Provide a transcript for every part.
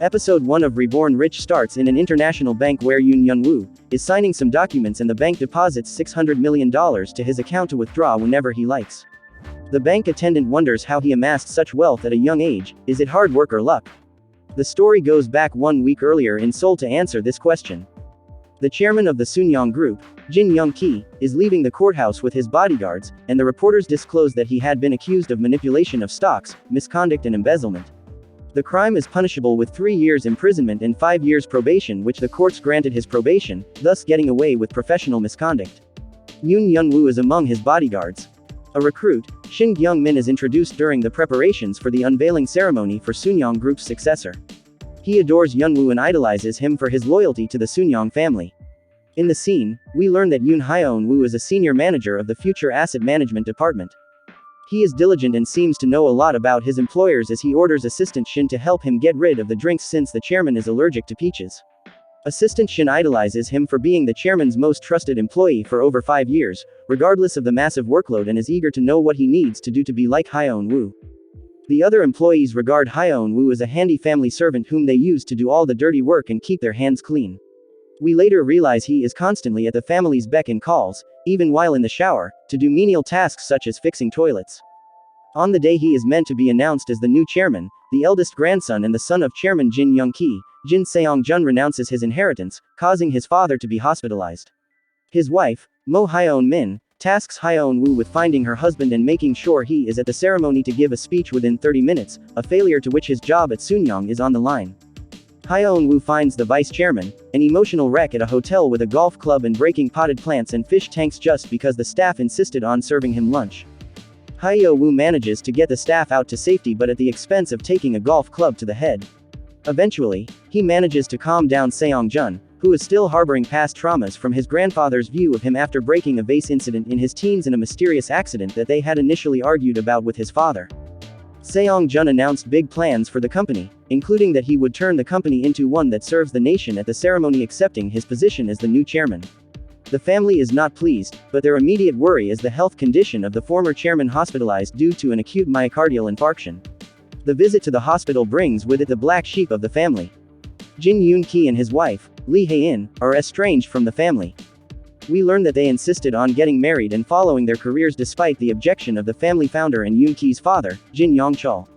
Episode 1 of Reborn Rich starts in an international bank where Yoon Hyun Woo is signing some documents and the bank deposits $600 million to his account to withdraw whenever he likes. The bank attendant wonders how he amassed such wealth at a young age. Is it hard work or luck? The story goes back 1 week earlier in Seoul to answer this question. The chairman of the Sunyang Group, Jin Yang Chul, is leaving the courthouse with his bodyguards, and the reporters disclose that he had been accused of manipulation of stocks, misconduct and embezzlement. The crime is punishable with 3 years imprisonment and 5 years probation, which the courts granted his probation, thus getting away with professional misconduct. Yoon Hyun Woo is among his bodyguards. A recruit, Shin Gyung Min, is introduced during the preparations for the unveiling ceremony for Sunyang Group's successor. He adores Hyun Woo and idolizes him for his loyalty to the Sunyang family. In the scene, we learn that Yoon Hyun Woo is a senior manager of the future asset management department. He is diligent and seems to know a lot about his employers as he orders assistant Shin to help him get rid of the drinks since the chairman is allergic to peaches. Assistant Shin idolizes him for being the chairman's most trusted employee for over 5 years, regardless of the massive workload, and is eager to know what he needs to do to be like Hyun Woo. The other employees regard Hyun Woo as a handy family servant whom they use to do all the dirty work and keep their hands clean. We later realize he is constantly at the family's beck and calls, even while in the shower, to do menial tasks such as fixing toilets. On the day he is meant to be announced as the new chairman, the eldest grandson and the son of chairman Jin Yang Chul, Jin Seong Jun, renounces his inheritance, causing his father to be hospitalized. His wife, Mo Hyun Min, tasks Hyun Woo with finding her husband and making sure he is at the ceremony to give a speech within 30 minutes, a failure to which his job at Sunyang is on the line. Hyun Woo finds the vice chairman, an emotional wreck at a hotel with a golf club and breaking potted plants and fish tanks just because the staff insisted on serving him lunch. Hyun Woo manages to get the staff out to safety, but at the expense of taking a golf club to the head. Eventually, he manages to calm down Seong Jun, who is still harboring past traumas from his grandfather's view of him after breaking a vase incident in his teens and a mysterious accident that they had initially argued about with his father. Seong Jun announced big plans for the company, including that he would turn the company into one that serves the nation at the ceremony, accepting his position as the new chairman. The family is not pleased, but their immediate worry is the health condition of the former chairman, hospitalized due to an acute myocardial infarction. The visit to the hospital brings with it the black sheep of the family. Jin Yoon Ki and his wife, Lee Hae-in, are estranged from the family. We learn that they insisted on getting married and following their careers despite the objection of the family founder and Yoon Ki's father, Jin Yang Chul.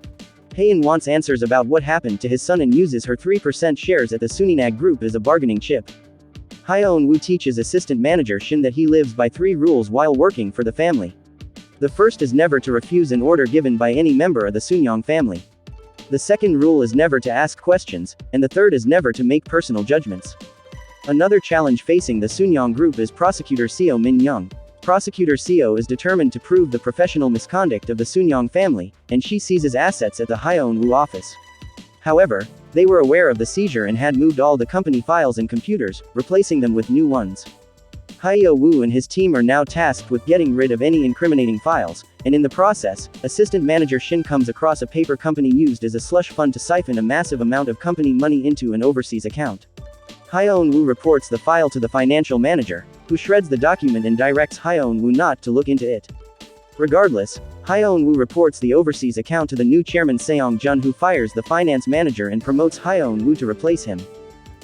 Hae-in wants answers about what happened to his son and uses her 3% shares at the Sunyang Group as a bargaining chip. Hyun Woo teaches assistant manager Shin that he lives by 3 rules while working for the family. The first is never to refuse an order given by any member of the Sunyang family. The second rule is never to ask questions, and the third is never to make personal judgments. Another challenge facing the Sunyang Group is prosecutor Seo Min Young. Prosecutor Seo is determined to prove the professional misconduct of the Sunyang family, and she seizes assets at the Hyun Woo office. However, they were aware of the seizure and had moved all the company files and computers, replacing them with new ones. Hyun Woo and his team are now tasked with getting rid of any incriminating files, and in the process, assistant manager Shin comes across a paper company used as a slush fund to siphon a massive amount of company money into an overseas account. Hyun Woo reports the file to the financial manager, who shreds the document and directs Hyun Woo not to look into it. Regardless, Hyun Woo reports the overseas account to the new chairman Seong Jun, who fires the finance manager and promotes Hyun Woo to replace him.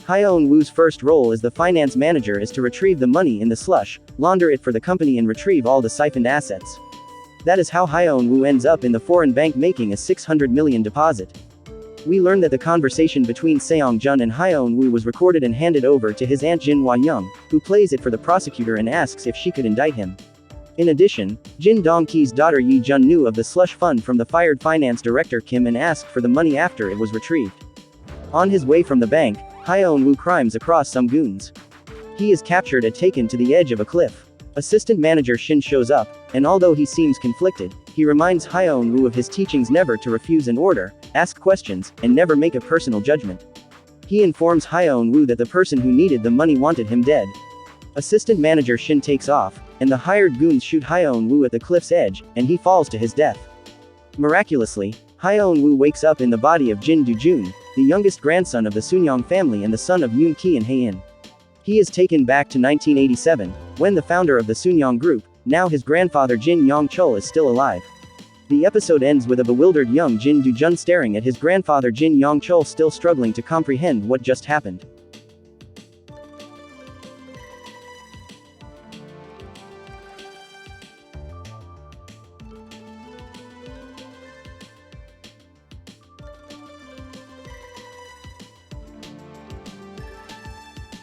Hyun Woo's first role as the finance manager is to retrieve the money in the slush, launder it for the company and retrieve all the siphoned assets. That is how Hyun Woo ends up in the foreign bank making a $600 million deposit. We learn that the conversation between Seong Jun and Hyun Woo was recorded and handed over to his aunt Jin Hwa Young, who plays it for the prosecutor and asks if she could indict him. In addition, Jin Dong Ki's daughter Yi Jun knew of the slush fund from the fired finance director Kim and asked for the money after it was retrieved. On his way from the bank, Hyun Woo crimes across some goons. He is captured and taken to the edge of a cliff. Assistant manager Shin shows up, and although he seems conflicted, he reminds Hyun Woo of his teachings never to refuse an order, ask questions, and never make a personal judgment. He informs Hyun Woo that the person who needed the money wanted him dead. Assistant manager Shin takes off, and the hired goons shoot Hyun Woo at the cliff's edge, and he falls to his death. Miraculously, Hyun Woo wakes up in the body of Jin Do Joo, the youngest grandson of the Sunyang family and the son of Yoon Ki and Hae-in. He is taken back to 1987, when the founder of the Sunyang Group, now his grandfather Jin Yang Chul, is still alive. The episode ends with a bewildered young Jin Do Joo staring at his grandfather Jin Yang Chul, still struggling to comprehend what just happened.